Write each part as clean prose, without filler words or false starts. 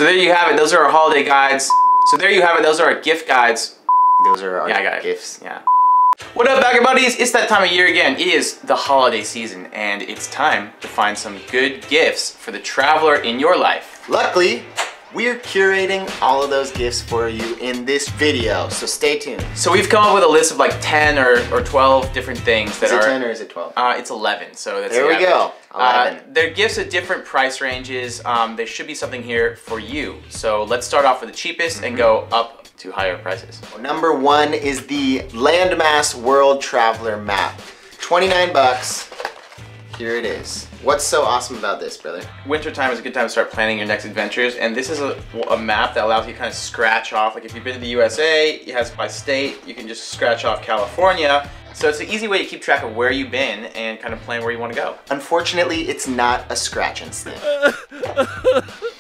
So there you have it. Those are our holiday guides. So there you have it. Those are our gift guides. Those are our gifts. Yeah. What up, Bagger Buddies? It's that time of year again. It is the holiday season, and it's time to find some good gifts for the traveler in your life. Luckily, we're curating all of those gifts for you in this video, so stay tuned. So we've come up with a list of like 10 or 12 different things that are... Is it 10 or is it 12? It's 11, so that's there we go. 11. They're gifts at different price ranges. There should be something here for you. So let's start off with the cheapest and go up to higher prices. Number one is the Landmass World Traveler Map. 29 bucks. Here it is. What's so awesome about this, brother? Wintertime is a good time to start planning your next adventures, and this is a map that allows you to kind of scratch off. Like if you've been to the USA, it has by state, you can just scratch off California. So it's an easy way to keep track of where you've been and kind of plan where you want to go. Unfortunately, it's not a scratch and sniff.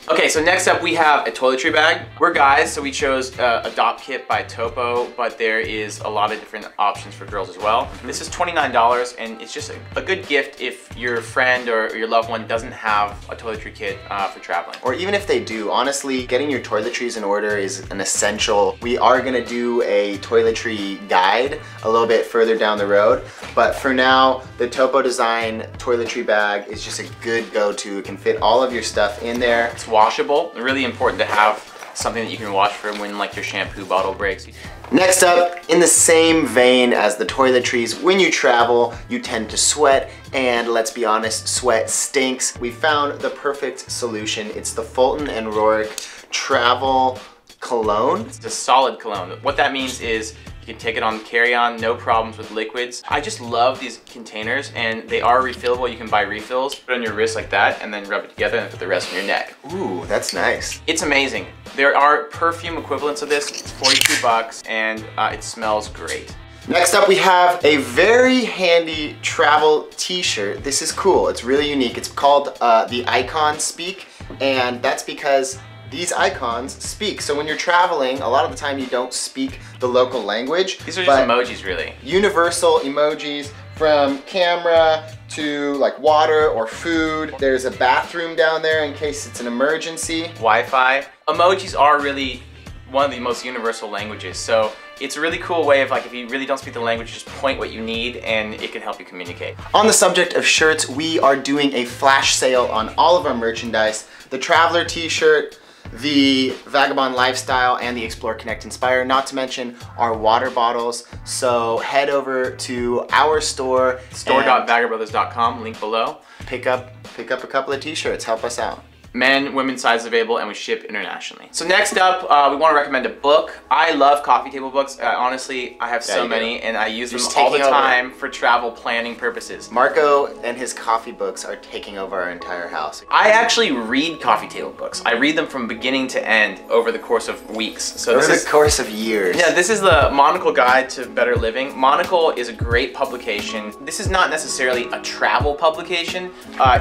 Okay, so next up we have a toiletry bag. We're guys, so we chose Adopt Kit by Topo, but there is a lot of different options for girls as well. This is $29, and it's just a good gift if your friend or your loved one doesn't have a toiletry kit for traveling. Or even if they do, honestly, getting your toiletries in order is an essential. We are gonna do a toiletry guide a little bit further down the road, but for now, the Topo Design toiletry bag is just a good go-to. It can fit all of your stuff in there. It's washable. Really important to have something that you can wash for when like your shampoo bottle breaks. Next up, in the same vein as the toiletries, when you travel, you tend to sweat, and let's be honest, sweat stinks. We found the perfect solution. It's the Fulton and Rourke Travel Cologne. It's a solid cologne. What that means is you can take it on carry-on, no problems with liquids. I just love these containers, and they are refillable. You can buy refills, put it on your wrist like that, and then rub it together and put the rest on your neck. Ooh, that's nice. It's amazing. There are perfume equivalents of this. It's 42 bucks, and it smells great. Next up, we have a very handy travel t-shirt. This is cool. It's really unique. It's called the Icon Speak, and that's because these icons speak. So when you're traveling, a lot of the time you don't speak the local language. These are just emojis, really. Universal emojis, from camera to like water or food. There's a bathroom down there in case it's an emergency. Wi-Fi. Emojis are really one of the most universal languages. So it's a really cool way of, like, if you really don't speak the language, just point what you need and it can help you communicate. On the subject of shirts, we are doing a flash sale on all of our merchandise. The Traveler t-shirt, the Vagabond Lifestyle, and the Explore, Connect, Inspire, not to mention our water bottles. So head over to our store, store.vagabrothers.com, link below. Pick up a couple of t-shirts, help us out. Men, women's sizes available, and we ship internationally. So next up, we want to recommend a book. I love coffee table books. Honestly, I have so many, and I use them all the time for travel planning purposes. Marco and his coffee books are taking over our entire house. I actually read coffee table books. I read them from beginning to end over the course of weeks. So over the course of years. Yeah, this is the Monocle Guide to Better Living. Monocle is a great publication. This is not necessarily a travel publication.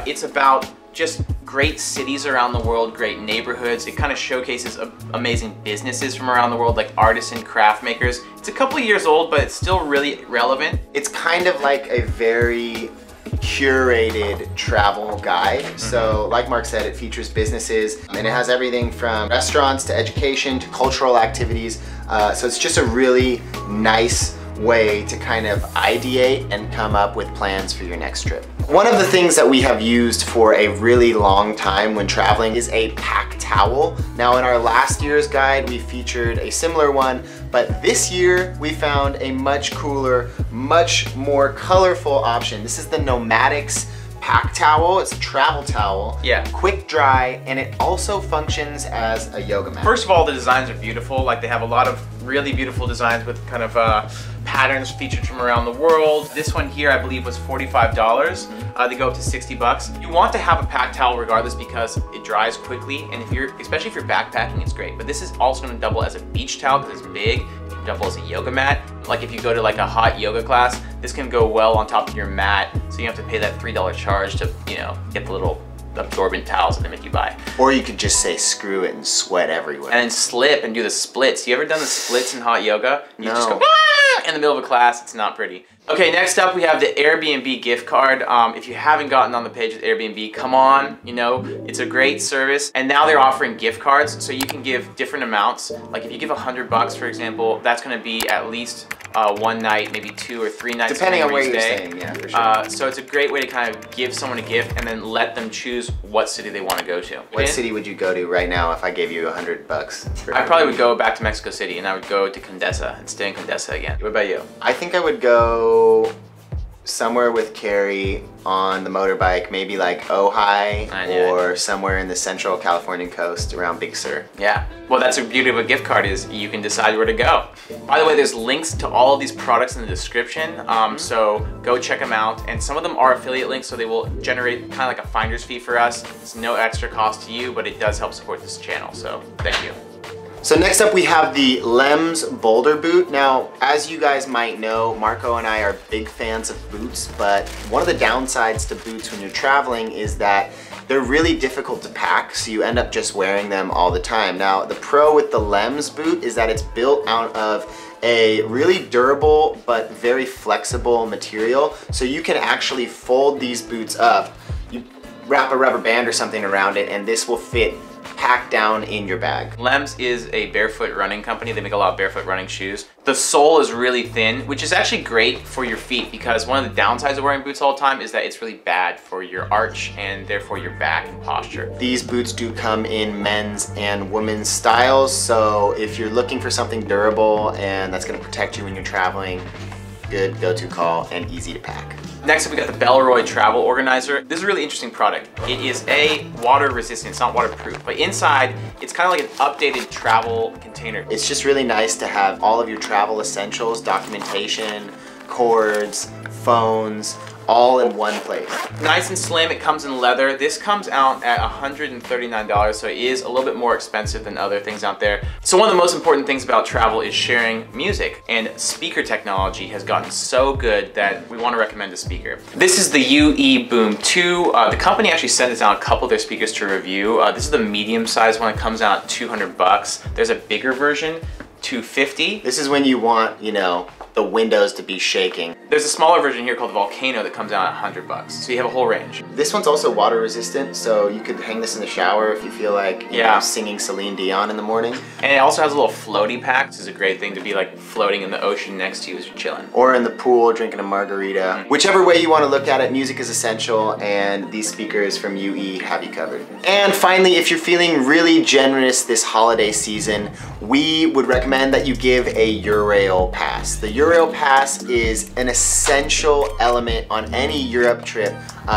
It's about just great cities around the world, great neighborhoods. It kind of showcases amazing businesses from around the world, like artists and craft makers. It's a couple years old, but it's still really relevant. It's kind of like a very curated travel guide. So like Mark said, it features businesses, and it has everything from restaurants to education to cultural activities. So it's just a really nice way to kind of ideate and come up with plans for your next trip. One of the things that we have used for a really long time when traveling is a pack towel. Now in our last year's guide, we featured a similar one, but this year we found a much cooler, much more colorful option. This is the Nomadics pack towel. It's a travel towel. Yeah. Quick dry, and it also functions as a yoga mat. First of all, the designs are beautiful. Like, they have a lot of really beautiful designs with kind of patterns featured from around the world. This one here, I believe, was $45. They go up to 60 bucks. You want to have a pack towel regardless because it dries quickly, and especially if you're backpacking, it's great. But this is also going to double as a beach towel because it's big. It can double as a yoga mat. Like if you go to like a hot yoga class, this can go well on top of your mat, so you have to pay that $3 charge to, you know, get the little absorbent towels that they make you buy. Or you could just say screw it and sweat everywhere. And then slip and do the splits. You ever done the splits in hot yoga? You No. just go, ah! in the middle of a class, it's not pretty. Okay, next up we have the Airbnb gift card. If you haven't gotten on the page with Airbnb, come on, you know, it's a great service. And now they're offering gift cards, so you can give different amounts. Like if you give $100, for example, that's gonna be at least one night, maybe 2 or 3 nights. Depending on where you're staying, yeah, for sure. So it's a great way to kind of give someone a gift and then let them choose what city they want to go to. What city would you go to right now if I gave you $100? I probably would go back to Mexico City and I would go to Condesa and stay in Condesa again. What about you? I think I would go somewhere with Carrie on the motorbike, maybe like Ojai or somewhere in the central Californian coast around Big Sur. Yeah, well that's the beauty of a gift card is you can decide where to go. By the way, there's links to all of these products in the description, so go check them out. And some of them are affiliate links, so they will generate kind of like a finder's fee for us. It's no extra cost to you, but it does help support this channel, so thank you. So next up we have the Lems Boulder boot. Now, as you guys might know, Marco and I are big fans of boots, but one of the downsides to boots when you're traveling is that they're really difficult to pack, so you end up just wearing them all the time. Now, the pro with the Lems boot is that it's built out of a really durable but very flexible material, so you can actually fold these boots up. You wrap a rubber band or something around it, and this will fit packed down in your bag. Lems is a barefoot running company. They make a lot of barefoot running shoes. The sole is really thin, which is actually great for your feet because one of the downsides of wearing boots all the time is that it's really bad for your arch and therefore your back and posture. These boots do come in men's and women's styles, so if you're looking for something durable and that's gonna protect you when you're traveling, good go-to call and easy to pack. Next up, we got the Bellroy Travel Organizer. This is a really interesting product. It is water resistant, it's not waterproof, but inside, it's kind of like an updated travel container. It's just really nice to have all of your travel essentials, documentation, cords, phones, all in one place. Nice and slim, it comes in leather. This comes out at $139, so it is a little bit more expensive than other things out there. So one of the most important things about travel is sharing music, and speaker technology has gotten so good that we want to recommend a speaker. This is the UE Boom 2. The company actually sent us out a couple of their speakers to review. This is the medium size one. It comes out at $200. There's a bigger version, $250. This is when you want, you know, the windows to be shaking. There's a smaller version here called the Volcano that comes out at $100. So you have a whole range. This one's also water resistant, so you could hang this in the shower if you feel like you know, singing Celine Dion in the morning. And it also has a little floaty pack. This is a great thing to be like floating in the ocean next to you as you're chilling. Or in the pool drinking a margarita. Whichever way you want to look at it, music is essential, and these speakers from UE have you covered. And finally, if you're feeling really generous this holiday season, we would recommend that you give a Eurail Pass. The Eurail Pass is an essential element on any Europe trip.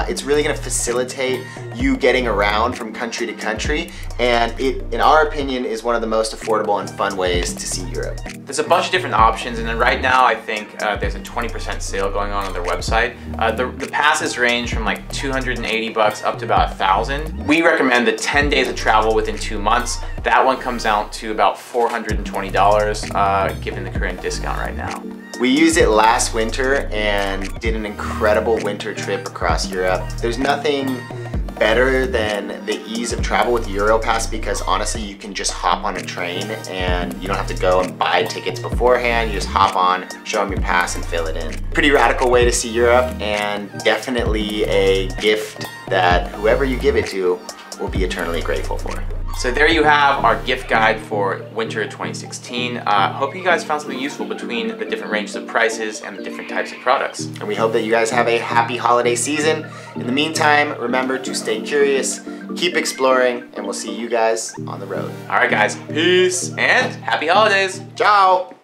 It's really going to facilitate you getting around from country to country, and it, in our opinion, is one of the most affordable and fun ways to see Europe. There's a bunch of different options, and then right now I think there's a 20% sale going on their website. The passes range from like $280 up to about $1,000. We recommend the 10 days of travel within 2 months. That one comes out to about $420 given the current discount right now. We used it last winter and did an incredible winter trip across Europe. There's nothing better than the ease of travel with the Eurail Pass because honestly you can just hop on a train and you don't have to go and buy tickets beforehand. You just hop on, show them your pass and fill it in. Pretty radical way to see Europe, and definitely a gift that whoever you give it to will be eternally grateful for. So there you have our gift guide for winter 2016. Hope you guys found something useful between the different ranges of prices and the different types of products. And we hope that you guys have a happy holiday season. In the meantime, remember to stay curious, keep exploring, and we'll see you guys on the road. All right guys, peace and happy holidays. Ciao.